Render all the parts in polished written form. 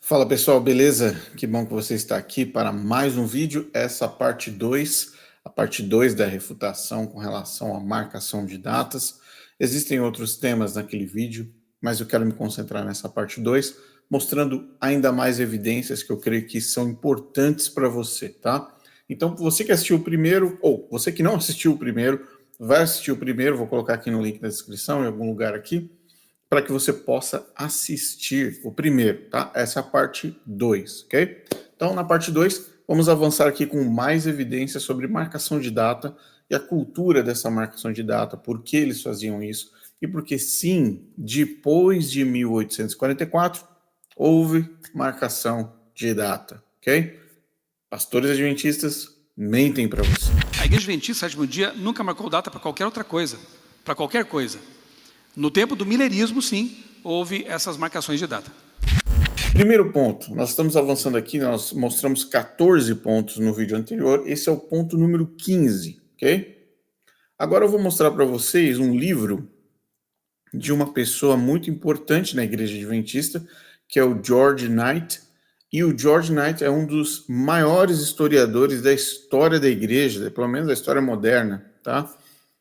Fala pessoal, beleza? Que bom que você está aqui para mais um vídeo. Essa parte 2, a parte 2 da refutação com relação à marcação de datas. Existem outros temas naquele vídeo, mas eu quero me concentrar nessa parte 2, mostrando ainda mais evidências que eu creio que são importantes para você, tá? Então, você que assistiu o primeiro, ou você que não assistiu o primeiro, vai assistir o primeiro, vou colocar aqui no link da descrição, em algum lugar aqui, para que você possa assistir o primeiro, tá? Essa é a parte 2, ok? Então, na parte 2, vamos avançar aqui com mais evidências sobre marcação de data e a cultura dessa marcação de data, por que eles faziam isso e porque, sim, depois de 1844, houve marcação de data, ok? Pastores adventistas mentem para você. A Igreja Adventista, sétimo dia, nunca marcou data para qualquer outra coisa, para qualquer coisa. No tempo do milenismo, sim, houve essas marcações de data. Primeiro ponto, nós estamos avançando aqui, nós mostramos 14 pontos no vídeo anterior, esse é o ponto número 15, ok? Agora eu vou mostrar para vocês um livro de uma pessoa muito importante na Igreja Adventista, que é o George Knight, e o George Knight é um dos maiores historiadores da história da Igreja, pelo menos da história moderna, tá?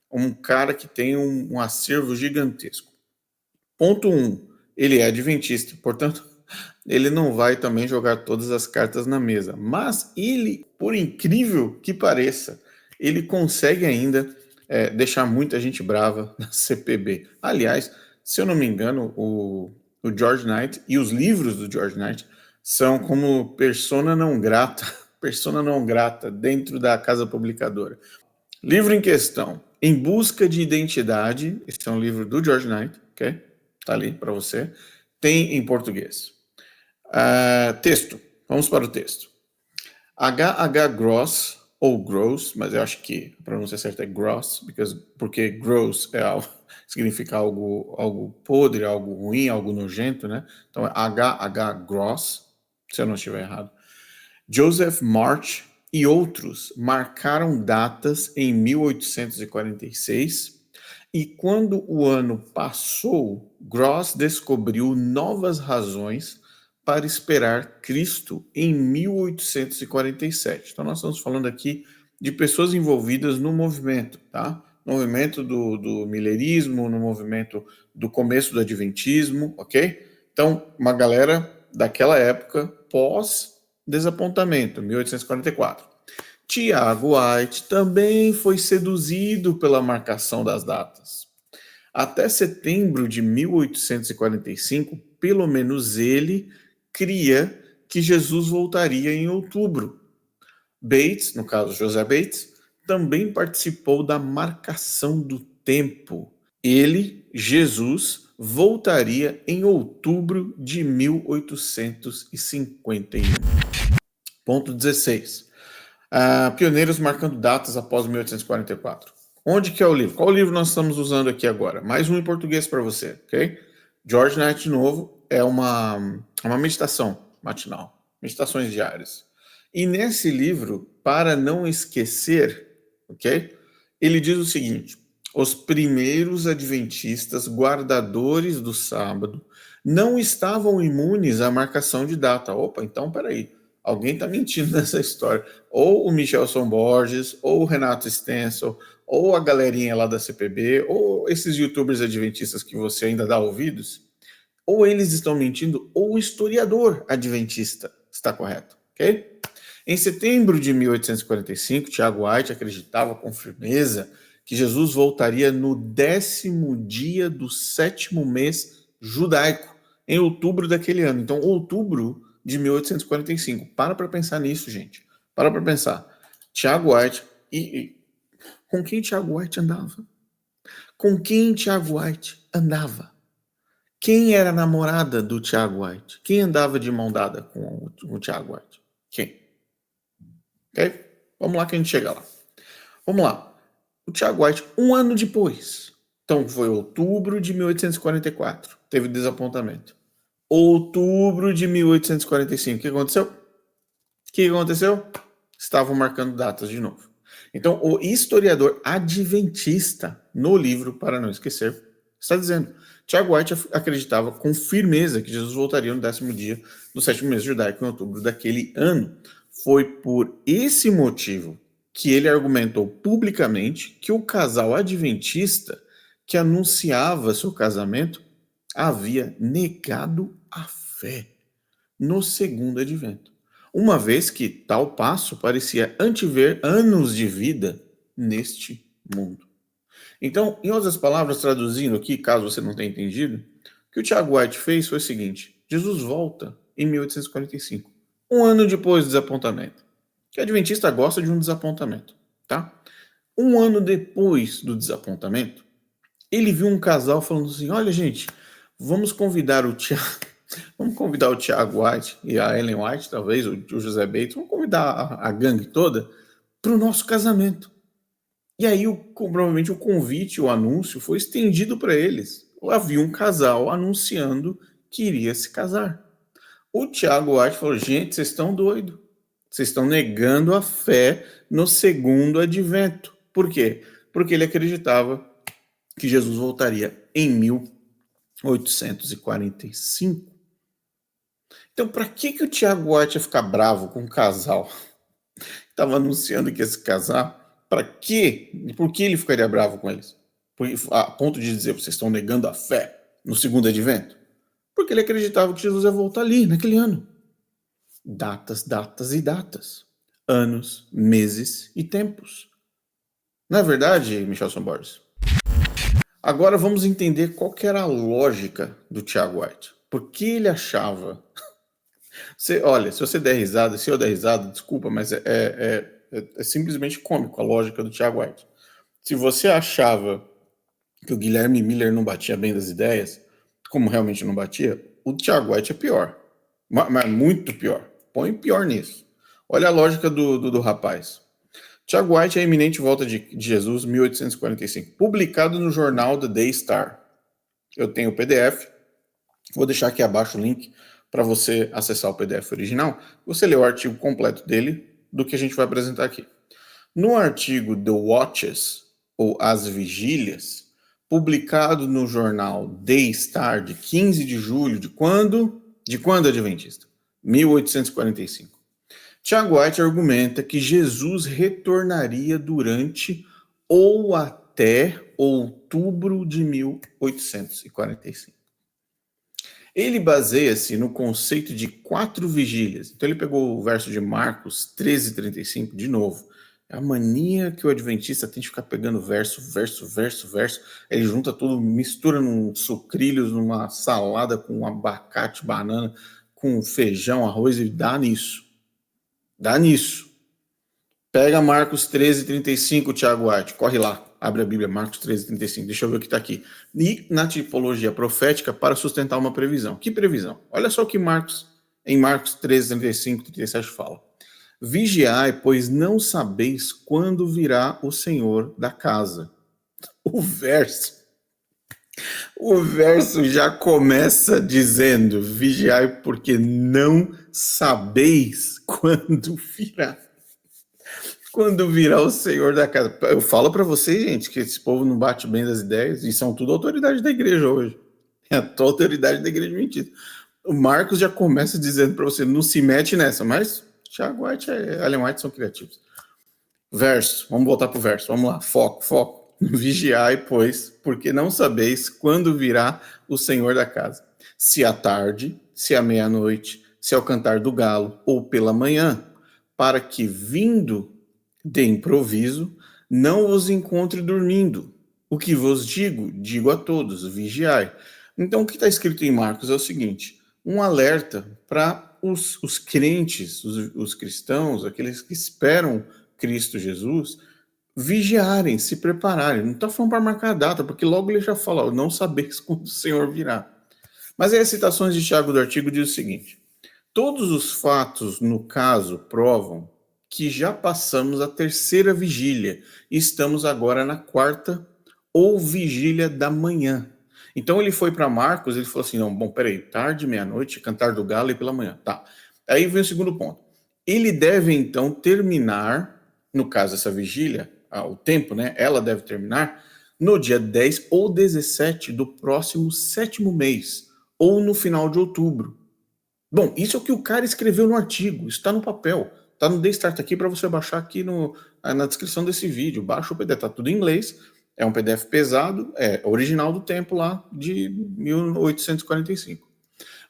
Um cara que tem um acervo gigantesco. Ponto 1, ele é adventista, portanto, ele não vai também jogar todas as cartas na mesa. Mas ele, por incrível que pareça, ele consegue ainda deixar muita gente brava na CPB. Aliás, se eu não me engano, o George Knight e os livros do George Knight são como persona não grata dentro da casa publicadora. Livro em questão, Em Busca de Identidade, esse é um livro do George Knight, ok? Tá ali para você. Tem em português. Texto, vamos para o texto. H.H. Gross, ou Gross, mas eu acho que a pronúncia certa é Gross, porque gross significa algo podre, algo ruim, algo nojento, né? Então é H.H. Gross, se eu não estiver errado. Joseph March e outros marcaram datas em 1846 e quando o ano passou, Gross descobriu novas razões para esperar Cristo em 1847. Então nós estamos falando aqui de pessoas envolvidas no movimento, tá? No movimento do milerismo, no movimento do começo do adventismo, ok? Então, uma galera daquela época pós-desapontamento, 1844. Tiago White também foi seduzido pela marcação das datas. Até setembro de 1845, pelo menos ele cria que Jesus voltaria em outubro. Bates, no caso José Bates, também participou da marcação do tempo. Ele, Jesus, voltaria em outubro de 1851. Ponto 16. Pioneiros marcando datas após 1844. Onde que é o livro? Qual livro nós estamos usando aqui agora? Mais um em português para você, ok? George Knight, de novo, é uma meditação matinal, meditações diárias. E nesse livro, para não esquecer, ok? Ele diz o seguinte: os primeiros adventistas, guardadores do sábado, não estavam imunes à marcação de data. Opa, então peraí, alguém está mentindo nessa história. Ou o Michelson Borges, ou o Renato Stencil, ou a galerinha lá da CPB, ou esses youtubers adventistas que você ainda dá ouvidos, ou eles estão mentindo, ou o historiador adventista está correto, ok? Em setembro de 1845, Tiago White acreditava com firmeza que Jesus voltaria no 10º dia do 7º mês judaico, em outubro daquele ano. Então, outubro de 1845. Para pensar nisso, gente. Para pensar. Tiago White com quem Tiago White andava? Com quem Tiago White andava? Quem era a namorada do Tiago White? Quem andava de mão dada com o Tiago White? Quem? Ok? Vamos lá que a gente chega lá. Vamos lá. O Tiago White, um ano depois. Então foi outubro de 1844. Teve desapontamento. Outubro de 1845. O que aconteceu? Estavam marcando datas de novo. Então, o historiador adventista, no livro, para não esquecer, está dizendo Tiago White acreditava com firmeza que Jesus voltaria no 10º dia do 7º mês judaico, em outubro daquele ano. Foi por esse motivo que ele argumentou publicamente que o casal adventista que anunciava seu casamento havia negado a fé no segundo advento, uma vez que tal passo parecia antever anos de vida neste mundo. Então, em outras palavras, traduzindo aqui, caso você não tenha entendido, o que o Tiago White fez foi o seguinte: Jesus volta em 1845, um ano depois do desapontamento. Que adventista gosta de um desapontamento, tá? Um ano depois do desapontamento, ele viu um casal falando assim: olha, gente, vamos convidar o Tiago White e a Ellen White, talvez, o José Bates, vamos convidar a gangue toda para o nosso casamento. E aí, provavelmente, o convite, o anúncio foi estendido para eles. Havia um casal anunciando que iria se casar. O Tiago White falou: gente, vocês estão doidos. Vocês estão negando a fé no segundo advento. Por quê? Porque ele acreditava que Jesus voltaria em 1845. Então, para que o Tiago White ia ficar bravo com um casal que estava anunciando que ia se casar? Para quê? E por que ele ficaria bravo com eles? A ponto de dizer, vocês estão negando a fé no segundo advento? Porque ele acreditava que Jesus ia voltar ali, naquele ano. Datas, datas e datas. Anos, meses e tempos. Não é verdade, Michelson Borges? Agora vamos entender qual que era a lógica do Tiago White. Por que ele achava... Olha, se você der risada, se eu der risada, desculpa, mas é simplesmente cômico a lógica do Tiago White. Se você achava que o Guilherme Miller não batia bem das ideias, como realmente não batia, o Tiago White é pior. Mas muito pior. Põe pior nisso. Olha a lógica do rapaz. Tiago White é a iminente volta de Jesus, 1845, publicado no jornal The Day Star. Eu tenho o PDF, vou deixar aqui abaixo o link para você acessar o PDF original. Você lê o artigo completo dele, do que a gente vai apresentar aqui. No artigo The Watches, ou As Vigílias, publicado no jornal Day Star, de 15 de julho, de quando? De quando, Adventista? 1845. Tiago White argumenta que Jesus retornaria durante ou até outubro de 1845. Ele baseia-se no conceito de 4 vigílias. Então ele pegou o verso de Marcos 13:35 de novo. É a mania que o adventista tem de ficar pegando verso. Ele junta tudo, mistura num sucrilhos, numa salada com abacate, banana, com feijão, arroz e dá nisso. Pega Marcos 13:35, Tiago White, corre lá. Abre a Bíblia, Marcos 13:35. Deixa eu ver o que está aqui. E na tipologia profética, para sustentar uma previsão. Que previsão? Olha só o que em Marcos 13:35, 37 fala. Vigiai, pois não sabeis quando virá o Senhor da casa. O verso já começa dizendo: vigiai, porque não sabeis quando virá. Quando virá o Senhor da casa. Eu falo para vocês, gente, que esse povo não bate bem das ideias, e são tudo autoridade da igreja hoje. É a tua autoridade da igreja mentira. O Marcos já começa dizendo para você, não se mete nessa, mas Tiago White e Ellen White são criativos. Verso, vamos voltar para o verso, vamos lá, foco. Vigiai, pois, porque não sabeis quando virá o Senhor da casa. Se à tarde, se à meia-noite, se ao cantar do galo, ou pela manhã, para que vindo de improviso, não os encontre dormindo. O que vos digo a todos, vigiai. Então, o que está escrito em Marcos é o seguinte, um alerta para os crentes, os cristãos, aqueles que esperam Cristo Jesus, vigiarem, se prepararem. Não está falando para marcar a data, porque logo ele já fala, não sabeis quando o Senhor virá. Mas aí as citações de Tiago do artigo diz o seguinte, todos os fatos, no caso, provam que já passamos a 3ª vigília e estamos agora na 4ª ou vigília da manhã. Então ele foi para Marcos, ele falou assim, não, bom, peraí, tarde, meia-noite, cantar do galo e pela manhã. Tá. Aí vem o segundo ponto. Ele deve então terminar, no caso essa vigília, o tempo, né? Ela deve terminar no dia 10 ou 17 do próximo 7º mês, ou no final de outubro. Bom, isso é o que o cara escreveu no artigo, isso está no papel, está no Daystart aqui para você baixar aqui na descrição desse vídeo. Baixa o PDF, está tudo em inglês, é um PDF pesado, é original do tempo lá de 1845.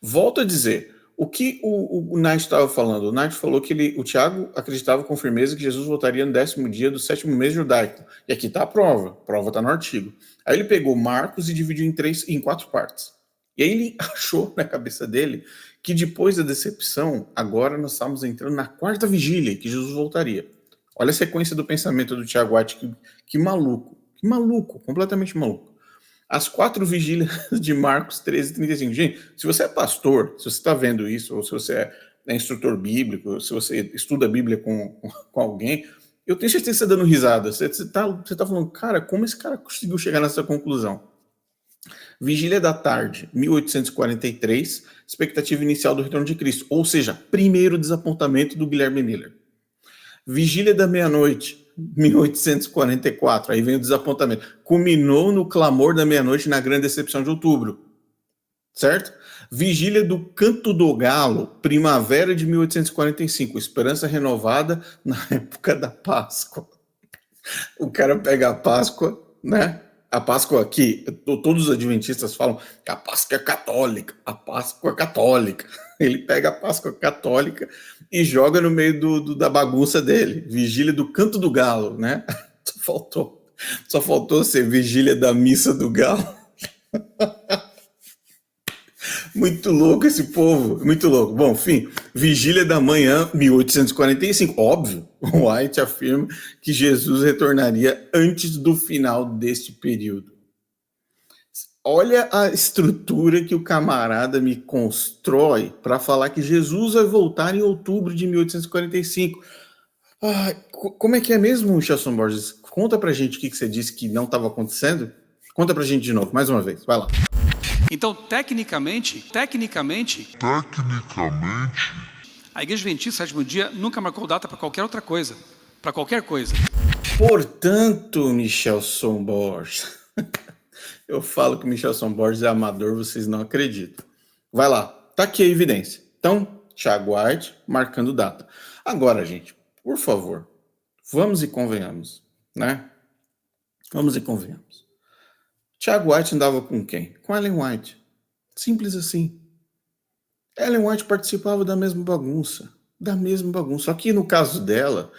Volto a dizer, o que o Knight estava falando? O Knight falou que o Tiago acreditava com firmeza que Jesus voltaria no 10º dia do 7º mês judaico. E aqui está a prova está no artigo. Aí ele pegou Marcos e dividiu em 4 partes. E aí ele achou na cabeça dele que depois da decepção, agora nós estamos entrando na 4ª vigília, que Jesus voltaria. Olha a sequência do pensamento do Tiago White, que maluco, completamente maluco. As 4 vigílias de Marcos 13:35. Gente, se você é pastor, se você está vendo isso, ou se você é instrutor bíblico, se você estuda a Bíblia com alguém, eu tenho certeza que você está dando risada. Você tá falando, cara, como esse cara conseguiu chegar nessa conclusão? Vigília da tarde, 1843, expectativa inicial do retorno de Cristo, ou seja, primeiro desapontamento do Guilherme Miller. Vigília da meia-noite, 1844, aí vem o desapontamento. Culminou no clamor da meia-noite na grande decepção de outubro, certo? Vigília do Canto do Galo, primavera de 1845, esperança renovada na época da Páscoa. O cara pega a Páscoa, né? A Páscoa aqui, todos os adventistas falam que a Páscoa é católica, a Páscoa é católica. Ele pega a Páscoa católica e joga no meio da bagunça dele. Vigília do Canto do Galo, né? Só faltou ser Vigília da Missa do Galo. Muito louco esse povo, muito louco. Bom, enfim, Vigília da Manhã, 1845. Óbvio, White afirma que Jesus retornaria antes do final deste período. Olha a estrutura que o camarada me constrói para falar que Jesus vai voltar em outubro de 1845. Como é que é mesmo, Chasson Borges? Conta pra gente o que você disse que não estava acontecendo. Conta pra gente de novo, mais uma vez. Vai lá. Então, tecnicamente, a Igreja Adventista do 7º dia nunca marcou data para qualquer outra coisa. Para qualquer coisa. Portanto, Michelson Borges, eu falo que o Michelson Borges é amador, vocês não acreditam. Vai lá, tá aqui a evidência. Então, Tiago White marcando data. Agora, gente, por favor, vamos e convenhamos, né? Vamos e convenhamos. Tiago White andava com quem? Com Ellen White. Simples assim. Ellen White participava da mesma bagunça. Só que no caso dela,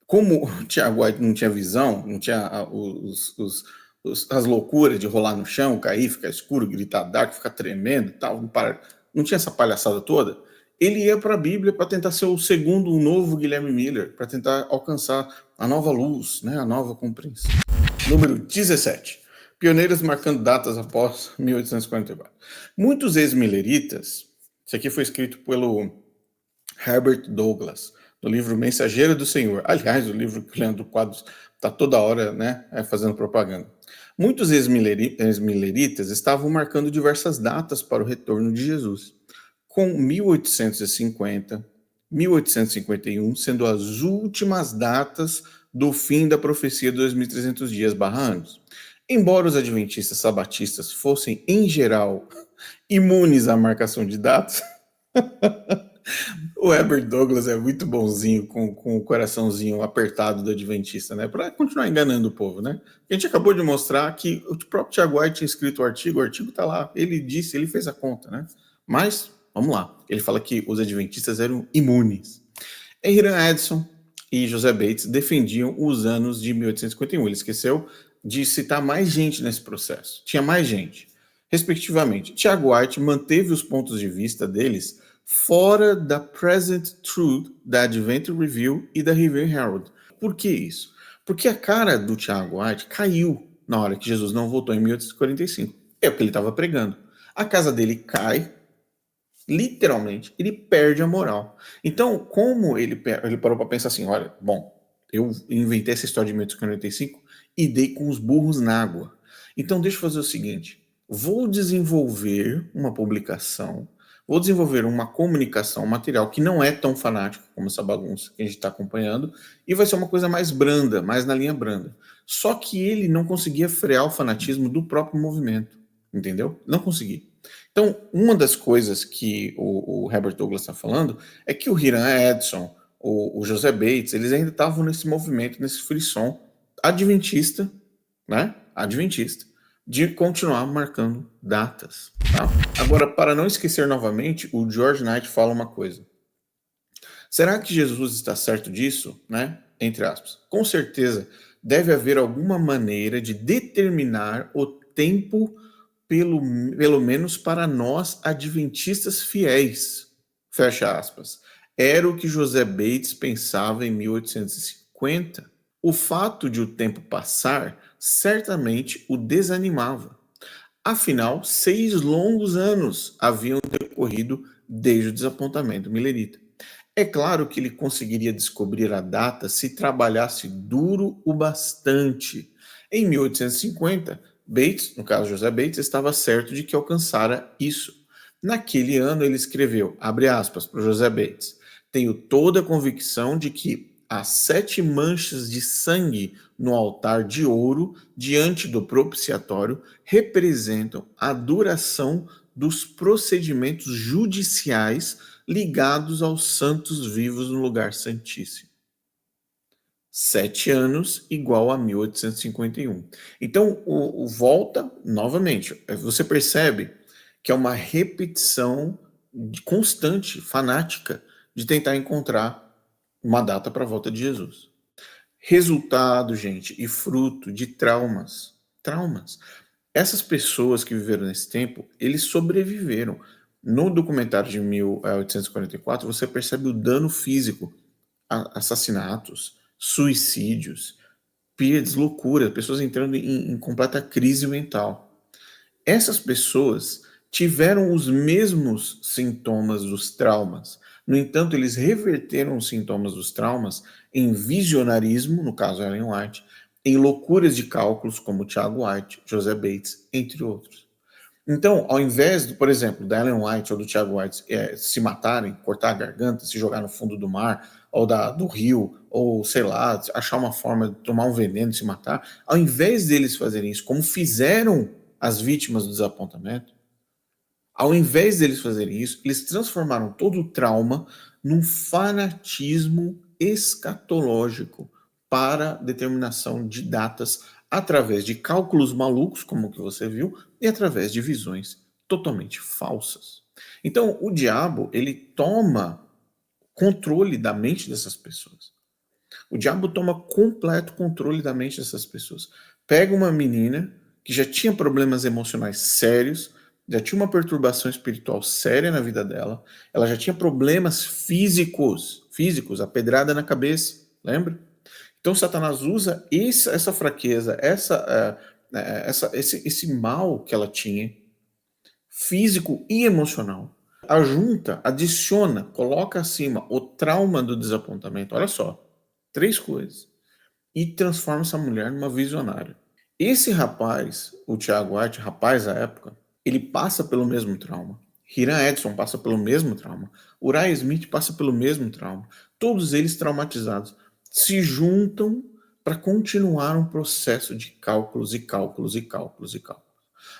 como o Tiago White não tinha visão, não tinha as loucuras de rolar no chão, cair, ficar escuro, gritar dark, ficar tremendo e tal, não tinha essa palhaçada toda, ele ia para a Bíblia para tentar ser um novo Guilherme Miller, para tentar alcançar a nova luz, né, a nova compreensão. Número 17. Pioneiros marcando datas após 1844. Muitos ex-milleritas, isso aqui foi escrito pelo Herbert Douglas, no livro Mensageiro do Senhor. Aliás, o livro que o Leandro Quadros está toda hora, né, fazendo propaganda. Muitos ex-milleritas estavam marcando diversas datas para o retorno de Jesus, com 1850, 1851 sendo as últimas datas do fim da profecia dos 2.300 dias /anos. Embora os adventistas sabatistas fossem, em geral, imunes à marcação de datas, o Herbert Douglas é muito bonzinho com o coraçãozinho apertado do adventista, né? Para continuar enganando o povo, né? A gente acabou de mostrar que o próprio Tiago White tinha escrito o artigo tá lá, ele fez a conta, né? Mas, vamos lá, ele fala que os adventistas eram imunes. Hiram Edson e José Bates defendiam os anos de 1851, ele esqueceu de citar mais gente nesse processo, tinha mais gente. Respectivamente, Tiago White manteve os pontos de vista deles fora da Present Truth, da Advent Review e da Review Herald. Por que isso? Porque a cara do Tiago White caiu na hora que Jesus não voltou em 1845. É o que ele estava pregando. A casa dele cai, literalmente, ele perde a moral. Então, como ele parou para pensar assim, olha, bom, eu inventei essa história de 1845 e dei com os burros na água. Então, deixa eu fazer o seguinte, vou desenvolver uma publicação Vou desenvolver uma comunicação, um material que não é tão fanático como essa bagunça que a gente está acompanhando, e vai ser uma coisa mais branda, mais na linha branda. Só que ele não conseguia frear o fanatismo do próprio movimento, entendeu? Não conseguia. Então, uma das coisas que o Herbert Douglas está falando é que o Hiram Edson, o José Bates, eles ainda estavam nesse movimento, nesse frisson adventista, né? Adventista, de continuar marcando datas. Tá? Agora, para não esquecer novamente, o George Knight fala uma coisa. Será que Jesus está certo disso? Né? Entre aspas. Com certeza, deve haver alguma maneira de determinar o tempo, pelo menos para nós adventistas fiéis. Fecha aspas. Era o que José Bates pensava em 1850. O fato de o tempo passar certamente o desanimava. Afinal, 6 longos anos haviam decorrido desde o desapontamento milerita. É claro que ele conseguiria descobrir a data se trabalhasse duro o bastante. Em 1850, Bates, no caso José Bates, estava certo de que alcançara isso. Naquele ano ele escreveu, abre aspas, para José Bates, tenho toda a convicção de que as 7 manchas de sangue no altar de ouro diante do propiciatório representam a duração dos procedimentos judiciais ligados aos santos vivos no lugar santíssimo. 7 anos igual a 1851. Então, volta novamente. Você percebe que é uma repetição constante, fanática, de tentar encontrar uma data para a volta de Jesus. Resultado, gente, e fruto de traumas. Traumas. Essas pessoas que viveram nesse tempo, eles sobreviveram. No documentário de 1844, você percebe o dano físico, assassinatos, suicídios, perdas, loucura, pessoas entrando em completa crise mental. Essas pessoas tiveram os mesmos sintomas dos traumas. No entanto, eles reverteram os sintomas dos traumas em visionarismo, no caso Ellen White, em loucuras de cálculos, como Tiago White, José Bates, entre outros. Então, ao invés, por exemplo, da Ellen White ou do Tiago White se matarem, cortar a garganta, se jogar no fundo do mar, ou do rio, ou sei lá, achar uma forma de tomar um veneno e se matar, ao invés deles fazerem isso, como fizeram as vítimas do desapontamento, ao invés deles fazerem isso, eles transformaram todo o trauma num fanatismo escatológico para determinação de datas através de cálculos malucos, como o que você viu, e através de visões totalmente falsas. Então, o diabo, ele toma controle da mente dessas pessoas. O diabo toma completo controle da mente dessas pessoas. Pega uma menina que já tinha problemas emocionais sérios, já tinha uma perturbação espiritual séria na vida dela, ela já tinha problemas físicos, a pedrada na cabeça, lembra? Então Satanás usa essa fraqueza, esse mal que ela tinha, físico e emocional, adiciona, coloca acima o trauma do desapontamento. Olha só, 3 coisas. E transforma essa mulher numa visionária. Esse rapaz, o Tiago White, rapaz à época, ele passa pelo mesmo trauma. Hiram Edson passa pelo mesmo trauma. Uriah Smith passa pelo mesmo trauma. Todos eles traumatizados se juntam para continuar um processo de cálculos e cálculos e cálculos e cálculos.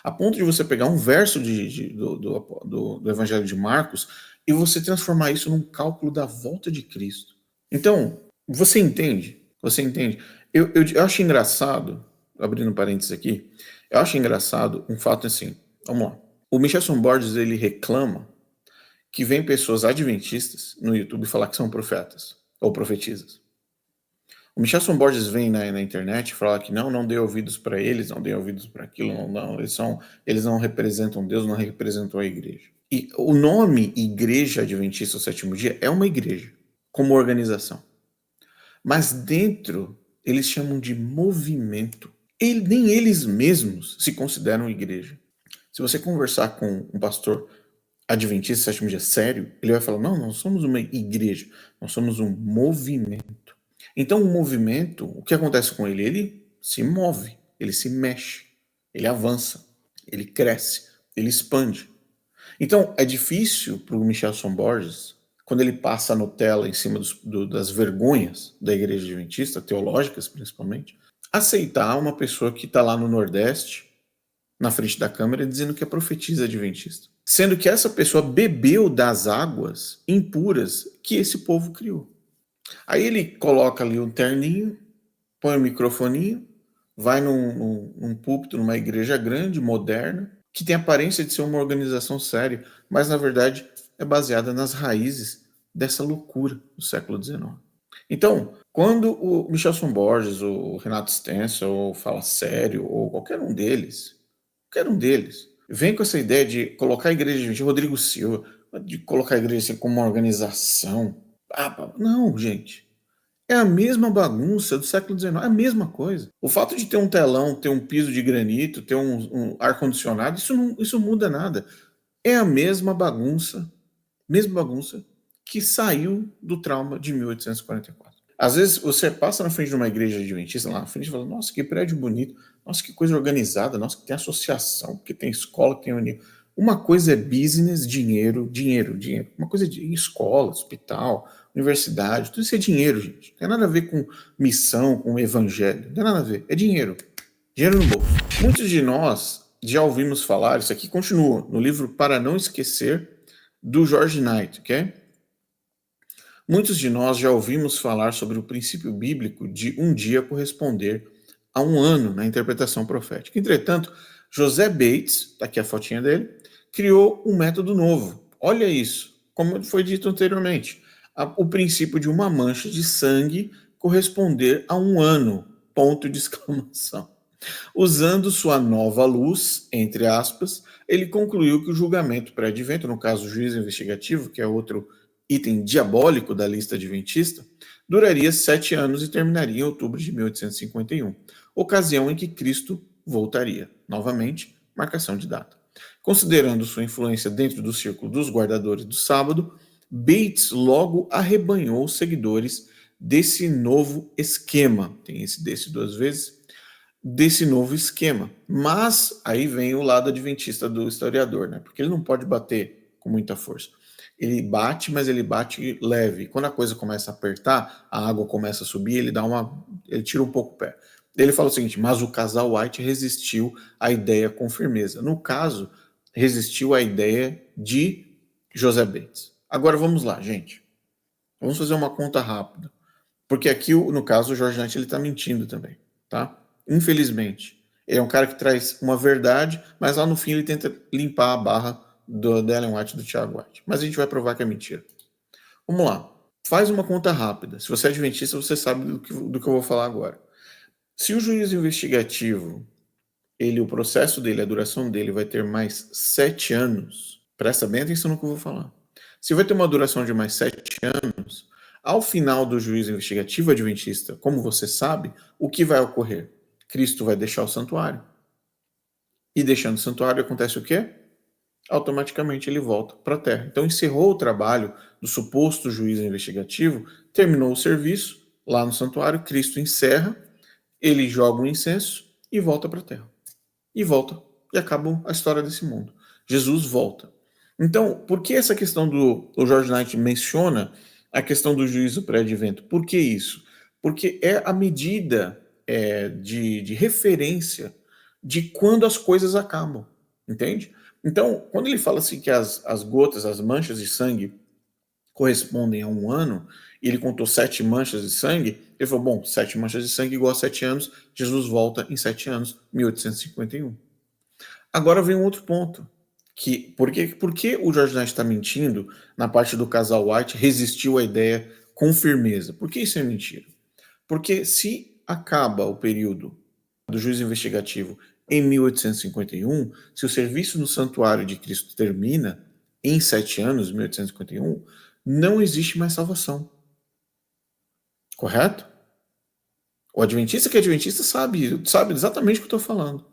A ponto de você pegar um verso do Evangelho de Marcos e você transformar isso num cálculo da volta de Cristo. Então, você entende? Você entende? Eu acho engraçado, abrindo parênteses aqui, eu acho engraçado um fato assim. Vamos lá. O Michelson Borges, ele reclama que vem pessoas adventistas no YouTube falar que são profetas ou profetisas. O Michelson Borges vem na internet e fala que não dê ouvidos para eles, não dê ouvidos para aquilo, eles não representam Deus, não representam a igreja. E o nome Igreja Adventista do Sétimo Dia é uma igreja, como organização. Mas dentro, eles chamam de movimento. Nem eles mesmos se consideram igreja. Se você conversar com um pastor adventista sétimo dia sério, ele vai falar, não somos uma igreja, nós somos um movimento. Então o movimento, o que acontece com ele? Ele se move, ele se mexe, ele avança, ele cresce, ele expande. Então, é difícil para o Michelson Borges, quando ele passa a Nutella em cima das vergonhas da igreja adventista, teológicas principalmente, aceitar uma pessoa que está lá no Nordeste, na frente da câmera, dizendo que é profetisa adventista. Sendo que essa pessoa bebeu das águas impuras que esse povo criou. Aí ele coloca ali um terninho, põe um microfoninho, vai num púlpito, numa igreja grande, moderna, que tem aparência de ser uma organização séria, mas na verdade é baseada nas raízes dessa loucura do século XIX. Então, quando o Michelson Borges, o Renato Stencil, ou Fala Sério, ou qualquer um deles, vem com essa ideia de colocar a igreja, de Rodrigo Silva, de colocar a igreja como uma organização. Não, gente. É a mesma bagunça do século XIX, é a mesma coisa. O fato de ter um telão, ter um piso de granito, ter um ar-condicionado, isso não muda nada. É a mesma bagunça que saiu do trauma de 1844. Às vezes você passa na frente de uma igreja adventista, lá na frente, e fala, nossa, que prédio bonito, nossa, que coisa organizada, nossa, que tem associação, que tem escola, que tem união. Uma coisa é business, dinheiro. Uma coisa é escola, hospital, universidade, tudo isso é dinheiro, gente. Não tem nada a ver com missão, com evangelho, não tem nada a ver, é dinheiro. Dinheiro no bolso. Muitos de nós já ouvimos falar, isso aqui continua no livro Para Não Esquecer, do George Knight, ok? Muitos de nós já ouvimos falar sobre o princípio bíblico de um dia corresponder a um ano na interpretação profética. Entretanto, José Bates, está aqui a fotinha dele, criou um método novo. Olha isso, como foi dito anteriormente, o princípio de uma mancha de sangue corresponder a um ano, ponto de exclamação. Usando sua nova luz, entre aspas, ele concluiu que o julgamento pré-advento, no caso o juízo investigativo, que é outro item diabólico da lista adventista, duraria 7 anos e terminaria em outubro de 1851, ocasião em que Cristo voltaria. Novamente, marcação de data. Considerando sua influência dentro do círculo dos guardadores do sábado, Bates logo arrebanhou os seguidores desse novo esquema. Tem esse desse 2 vezes. Desse novo esquema. Mas aí vem o lado adventista do historiador, né? Porque ele não pode bater com muita força. Ele bate, mas ele bate leve. Quando a coisa começa a apertar, a água começa a subir, ele tira um pouco o pé. Ele fala o seguinte: mas o casal White resistiu à ideia com firmeza. No caso, resistiu à ideia de José Bates. Agora vamos lá, gente. Vamos fazer uma conta rápida. Porque aqui, no caso, o George Knight está mentindo também, tá? Infelizmente. Ele é um cara que traz uma verdade, mas lá no fim ele tenta limpar a barra do Ellen White e do Thiago White. Mas a gente vai provar que é mentira. Vamos lá. Faz uma conta rápida. Se você é adventista, você sabe do que eu vou falar agora. Se o juízo investigativo, o processo dele, a duração dele vai ter mais 7 anos, presta bem atenção no que eu vou falar. Se vai ter uma duração de mais 7 anos, ao final do juízo investigativo adventista, como você sabe, o que vai ocorrer? Cristo vai deixar o santuário. E deixando o santuário, acontece o quê? Automaticamente ele volta para a terra. Então encerrou o trabalho do suposto juízo investigativo, terminou o serviço lá no santuário, Cristo encerra, ele joga o incenso e volta para a terra. E volta. E acaba a história desse mundo. Jesus volta. Então, por que essa questão o George Knight menciona a questão do juízo pré-advento? Por que isso? Porque é a medida de referência de quando as coisas acabam, entende? Então, quando ele fala assim que as gotas, as manchas de sangue correspondem a um ano, e ele contou 7 manchas de sangue, ele falou, bom, 7 manchas de sangue igual a 7 anos, Jesus volta em 7 anos, 1851. Agora vem um outro ponto. Por que o George Knight está mentindo na parte do casal White resistiu à ideia com firmeza? Por que isso é mentira? Porque se acaba o período do juízo investigativo em 1851, se o serviço no santuário de Cristo termina em 7 anos, 1851, não existe mais salvação. Correto? O adventista que é adventista sabe exatamente o que eu estou falando.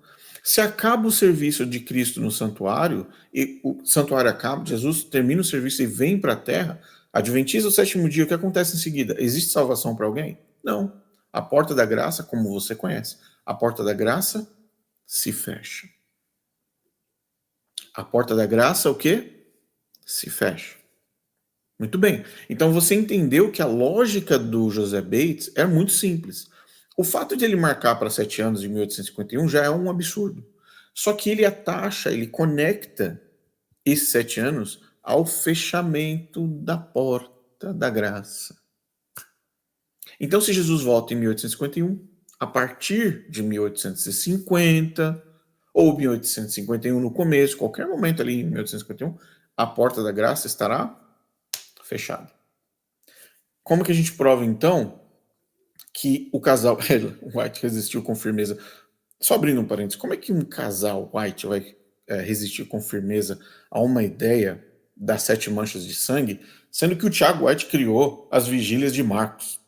Se acaba o serviço de Cristo no santuário, e o santuário acaba, Jesus termina o serviço e vem para a terra, adventista do 7º dia, o que acontece em seguida? Existe salvação para alguém? Não. A porta da graça, como você conhece, a porta da graça se fecha. A porta da graça, o quê? Se fecha. Muito bem. Então você entendeu que a lógica do José Bates é muito simples. O fato de ele marcar para 7 anos de 1851 já é um absurdo. Só que ele atacha, ele conecta esses 7 anos ao fechamento da porta da graça. Então, se Jesus volta em 1851, a partir de 1850, ou 1851 no começo, qualquer momento ali em 1851, a porta da graça estará fechada. Como que a gente prova, então, que o casal White resistiu com firmeza? Só abrindo um parênteses, como é que um casal White vai resistir com firmeza a uma ideia das 7 manchas de sangue, sendo que o Tiago White criou as vigílias de Marcos,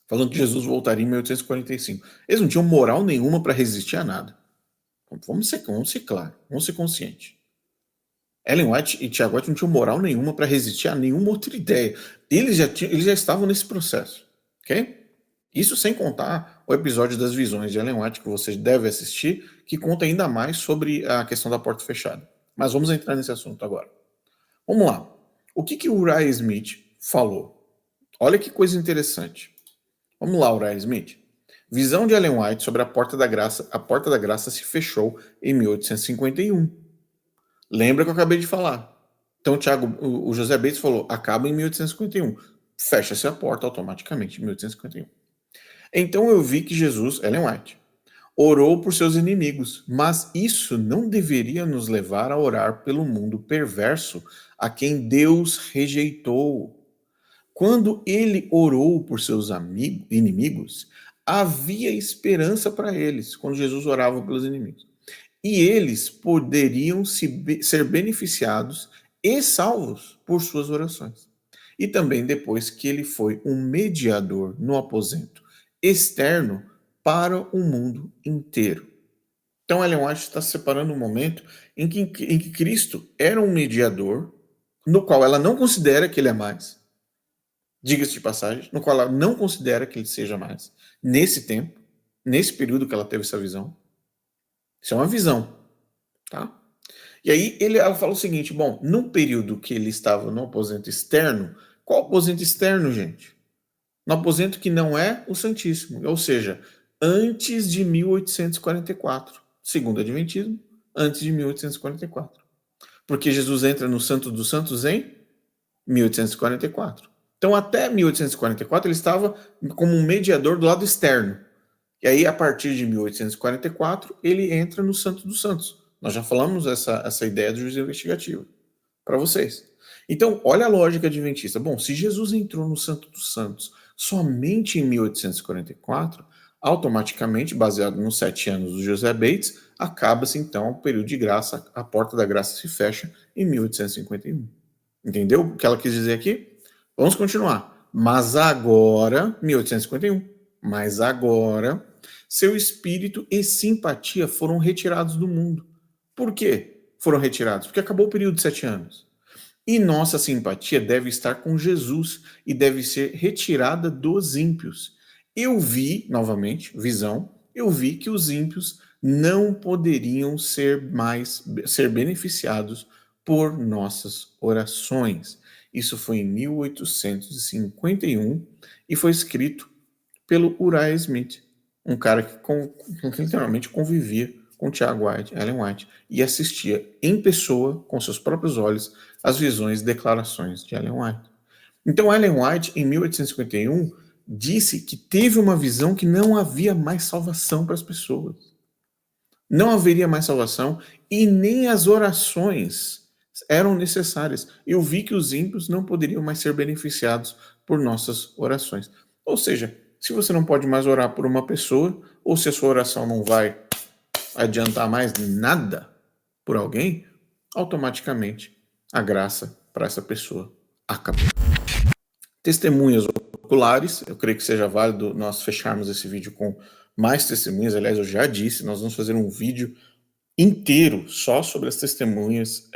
falando que Jesus voltaria em 1845. Eles não tinham moral nenhuma para resistir a nada. Vamos ser claros, vamos ser conscientes. Ellen White e Tiago White não tinham moral nenhuma para resistir a nenhuma outra ideia. Eles já estavam nesse processo, ok? Isso sem contar o episódio das visões de Ellen White, que você deve assistir, que conta ainda mais sobre a questão da porta fechada. Mas vamos entrar nesse assunto agora. Vamos lá. O que o Uriah Smith falou? Olha que coisa interessante. Vamos lá, Uriah Smith. Visão de Ellen White sobre a porta da graça. A porta da graça se fechou em 1851. Lembra que eu acabei de falar. Então, o José Bates falou, acaba em 1851. Fecha-se a porta automaticamente em 1851. Então eu vi que Jesus, Ellen White, orou por seus inimigos, mas isso não deveria nos levar a orar pelo mundo perverso a quem Deus rejeitou. Quando ele orou por seus inimigos, havia esperança para eles, quando Jesus orava pelos inimigos. E eles poderiam ser beneficiados e salvos por suas orações. E também depois que ele foi um mediador no aposento externo para o mundo inteiro. Então, Ellen White está separando um momento em que Cristo era um mediador, no qual ela não considera que ele é mais, diga-se de passagem, no qual ela não considera que ele seja mais, nesse tempo, nesse período que ela teve essa visão. Isso é uma visão, tá? E aí ela fala o seguinte, bom, no período que ele estava no aposento externo, qual aposento externo, gente? No aposento que não é o Santíssimo, ou seja, antes de 1844, segundo o Adventismo, antes de 1844. Porque Jesus entra no Santo dos Santos em 1844. Então, até 1844, ele estava como um mediador do lado externo. E aí, a partir de 1844, ele entra no Santo dos Santos. Nós já falamos essa ideia do juízo investigativo para vocês. Então, olha a lógica adventista. Bom, se Jesus entrou no Santo dos Santos somente em 1844, automaticamente, baseado nos 7 anos do José Bates, acaba-se então o período de graça, a porta da graça se fecha em 1851. Entendeu o que ela quis dizer aqui? Vamos continuar. Mas agora, 1851, mas agora, seu espírito e simpatia foram retirados do mundo. Por quê? Foram retirados? Porque acabou o período de 7 anos. E nossa simpatia deve estar com Jesus e deve ser retirada dos ímpios. Eu vi, novamente, visão, eu vi que os ímpios não poderiam ser beneficiados por nossas orações. Isso foi em 1851 e foi escrito pelo Uriah Smith, um cara que literalmente convivia com Tiago White, Ellen White, e assistia em pessoa, com seus próprios olhos, as visões e declarações de Ellen White. Então, Ellen White, em 1851, disse que teve uma visão que não havia mais salvação para as pessoas. Não haveria mais salvação e nem as orações eram necessárias. Eu vi que os ímpios não poderiam mais ser beneficiados por nossas orações. Ou seja, se você não pode mais orar por uma pessoa, ou se a sua oração não vai adiantar mais nada por alguém, automaticamente a graça para essa pessoa acabou. Testemunhas oculares, eu creio que seja válido nós fecharmos esse vídeo com mais testemunhas. Aliás, eu já disse, nós vamos fazer um vídeo inteiro só sobre as testemunhas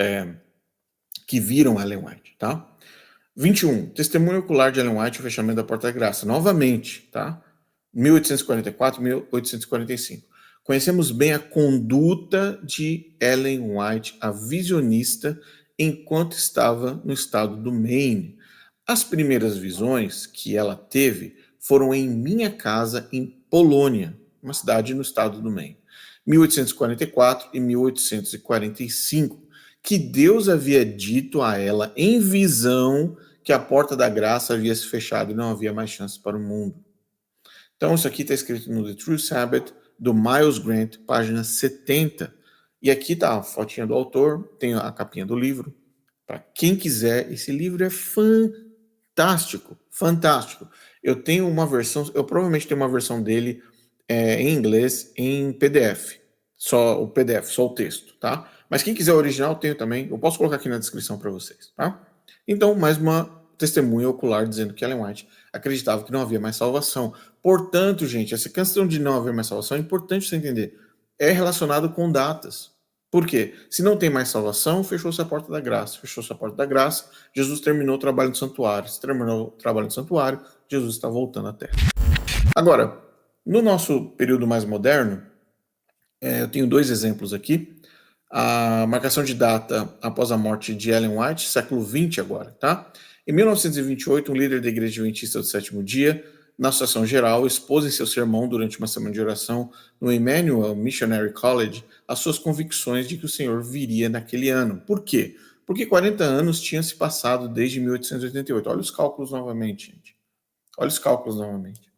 que viram Ellen White, tá? 21. Testemunho ocular de Ellen White, o fechamento da porta da graça. Novamente, tá? 1844, 1845. Conhecemos bem a conduta de Ellen White, a visionista, enquanto estava no estado do Maine. As primeiras visões que ela teve foram em minha casa em Polônia, uma cidade no estado do Maine, 1844 e 1845, que Deus havia dito a ela em visão que a porta da graça havia se fechado e não havia mais chance para o mundo. Então, isso aqui está escrito no The True Sabbath, do Miles Grant, página 70. E aqui está a fotinha do autor, tem a capinha do livro. Para quem quiser, esse livro é fantástico, fantástico. Eu tenho uma versão, eu provavelmente tenho uma versão dele em inglês, em PDF. Só o PDF, só o texto, tá? Mas quem quiser o original, tenho também. Eu posso colocar aqui na descrição para vocês, tá? Então, mais uma testemunha ocular dizendo que Ellen White acreditava que não havia mais salvação. Portanto, gente, essa questão de não haver mais salvação é importante você entender. É relacionado com datas. Por quê? Se não tem mais salvação, fechou-se a porta da graça. Fechou-se a porta da graça, Jesus terminou o trabalho do santuário. Se terminou o trabalho do santuário, Jesus está voltando à terra. Agora, no nosso período mais moderno, eu tenho dois exemplos aqui. A marcação de data após a morte de Ellen White, século XX agora, tá? Em 1928, um líder da Igreja Adventista do Sétimo Dia, na Associação Geral, expôs em seu sermão durante uma semana de oração no Emmanuel Missionary College as suas convicções de que o Senhor viria naquele ano. Por quê? Porque 40 anos tinham se passado desde 1888. Olha os cálculos novamente, gente. Olha os cálculos novamente.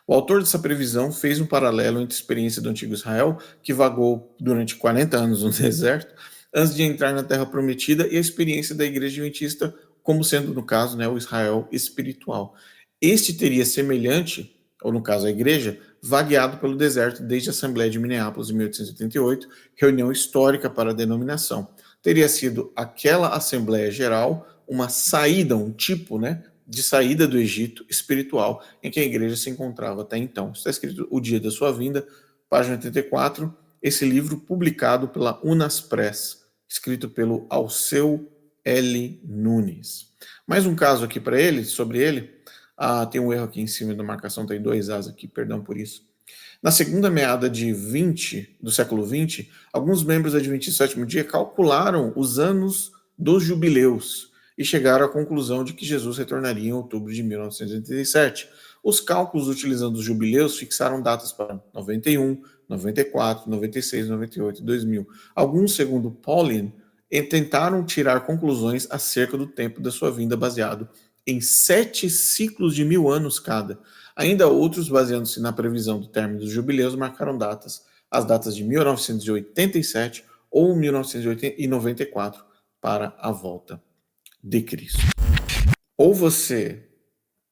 O autor dessa previsão fez um paralelo entre a experiência do antigo Israel, que vagou durante 40 anos no deserto, antes de entrar na Terra Prometida, e a experiência da Igreja Adventista, como sendo, no caso, o Israel espiritual. Este teria semelhante, ou no caso a Igreja, vagueado pelo deserto desde a Assembleia de Minneapolis, em 1888, reunião histórica para a denominação. Teria sido aquela Assembleia Geral uma saída, um tipo, de saída do Egito espiritual em que a igreja se encontrava até então. Está escrito O Dia da Sua Vinda, página 84, esse livro publicado pela Unas Press, escrito pelo Alceu L. Nunes. Mais um caso aqui para ele, sobre ele. Tem um erro aqui em cima da marcação, tem 2 As aqui, perdão por isso. Na segunda meada do século XX, alguns membros da Adventista do Sétimo Dia calcularam os anos dos jubileus e chegaram à conclusão de que Jesus retornaria em outubro de 1987. Os cálculos utilizando os jubileus fixaram datas para 91, 94, 96, 98 e 2000. Alguns, segundo Pauline, tentaram tirar conclusões acerca do tempo da sua vinda baseado em 7 ciclos de 1000 anos cada. Ainda outros, baseando-se na previsão do término dos jubileus, marcaram as datas de 1987 ou 1994 para a volta de Cristo. Ou você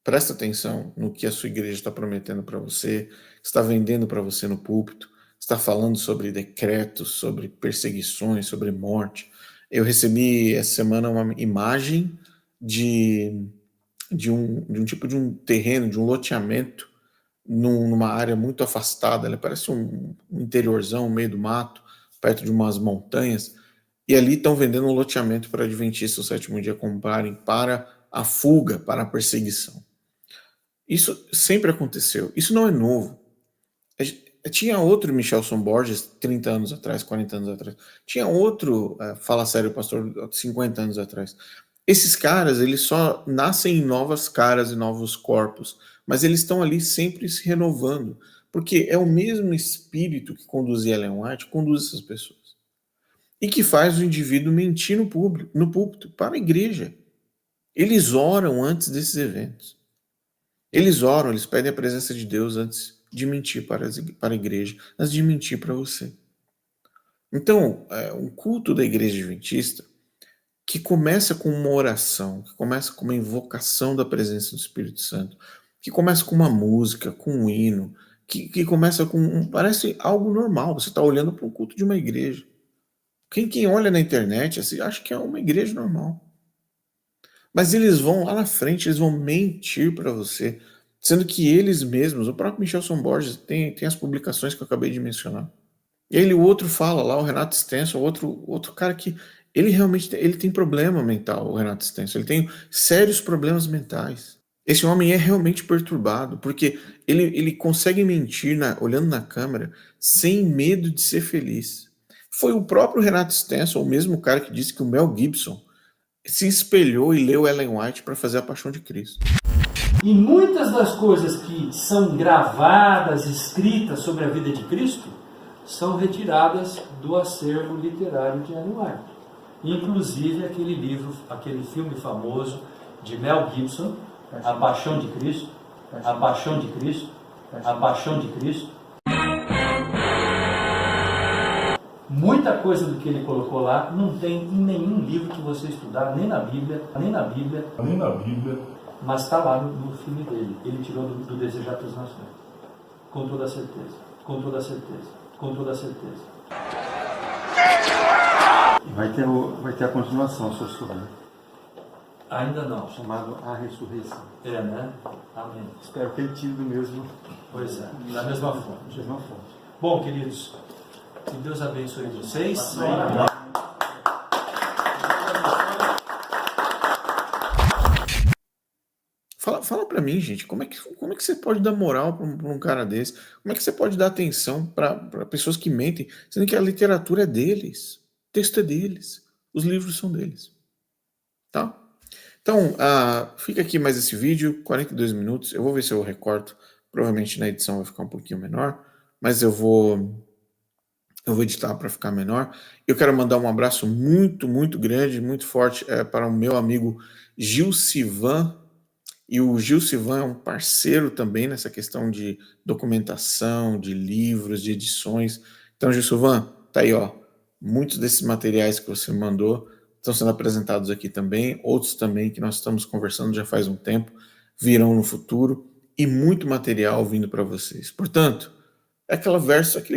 presta atenção no que a sua igreja está prometendo para você, está vendendo para você no púlpito, está falando sobre decretos, sobre perseguições, sobre morte. Eu recebi essa semana uma imagem de um tipo de um terreno, de um loteamento, numa área muito afastada. Ela parece um interiorzão, no meio do mato, perto de umas montanhas. E ali estão vendendo um loteamento para adventistas do sétimo dia comprarem para a fuga, para a perseguição. Isso sempre aconteceu. Isso não é novo. Tinha outro Michelson Borges 30 anos atrás, 40 anos atrás. Tinha outro Fala Sério Pastor 50 anos atrás. Esses caras, eles só nascem em novas caras e novos corpos, mas eles estão ali sempre se renovando, porque é o mesmo espírito que conduzia Ellen White, conduz essas pessoas. E que faz o indivíduo mentir no púlpito, para a igreja. Eles oram antes desses eventos. Eles oram, eles pedem a presença de Deus antes de mentir para a igreja, antes de mentir para você. Então, um culto da igreja adventista que começa com uma oração, que começa com uma invocação da presença do Espírito Santo, que começa com uma música, com um hino, que começa com... parece algo normal, você está olhando para um culto de uma igreja. Quem olha na internet assim, acha que é uma igreja normal. Mas eles vão lá na frente, eles vão mentir para você, sendo que eles mesmos, o próprio Michelson Borges tem as publicações que eu acabei de mencionar. E aí o outro fala lá, o Renato Stenson, outro cara que ele realmente ele tem problema mental, o Renato Stenson, ele tem sérios problemas mentais. Esse homem é realmente perturbado, porque ele consegue mentir olhando na câmera sem medo de ser feliz. Foi o próprio Renato Stenson, o mesmo cara que disse que o Mel Gibson se espelhou e leu Ellen White para fazer A Paixão de Cristo. E muitas das coisas que são gravadas, escritas sobre a vida de Cristo, são retiradas do acervo literário de Ellen White. Inclusive aquele livro, aquele filme famoso de Mel Gibson, A Paixão de Cristo, A Paixão de Cristo, A Paixão de Cristo. Muita coisa do que ele colocou lá não tem em nenhum livro que você estudar, nem na Bíblia, mas está lá no filme dele. Ele tirou do Desejar das Nações. Com toda certeza, com toda certeza, com toda certeza. Vai ter a continuação, Sr. Silvano. Ainda não. Chamado A Ressurreição. É, né? Amém. Espero que ele tire do mesmo. Pois é, da mesma fonte. Bom, queridos, que Deus abençoe vocês. Amém. Fala para mim, gente, como é que você pode dar moral para um cara desse? Como é que você pode dar atenção para pessoas que mentem, sendo que a literatura é deles, o texto é deles, os livros são deles, tá? Então, fica aqui mais esse vídeo, 42 minutos, eu vou ver se eu recorto, provavelmente na edição vai ficar um pouquinho menor, mas eu vou editar para ficar menor. Eu quero mandar um abraço muito, muito grande, muito forte para o meu amigo Gil Sivan. E o Gil Sivan é um parceiro também nessa questão de documentação, de livros, de edições. Então, Gil Sivan, tá aí, ó. Muitos desses materiais que você mandou estão sendo apresentados aqui também. Outros também que nós estamos conversando já faz um tempo, virão no futuro. E muito material vindo para vocês. Portanto, é aquele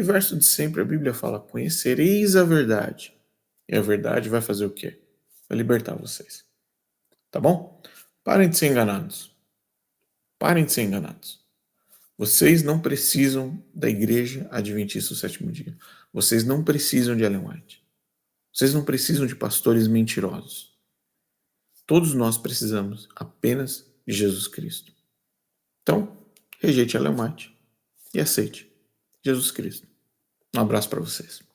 verso de sempre, a Bíblia fala, conhecereis a verdade. E a verdade vai fazer o quê? Vai libertar vocês. Tá bom? Parem de ser enganados. Parem de ser enganados. Vocês não precisam da Igreja Adventista do Sétimo Dia. Vocês não precisam de Ellen White. Vocês não precisam de pastores mentirosos. Todos nós precisamos apenas de Jesus Cristo. Então, rejeite Ellen White e aceite Jesus Cristo. Um abraço para vocês.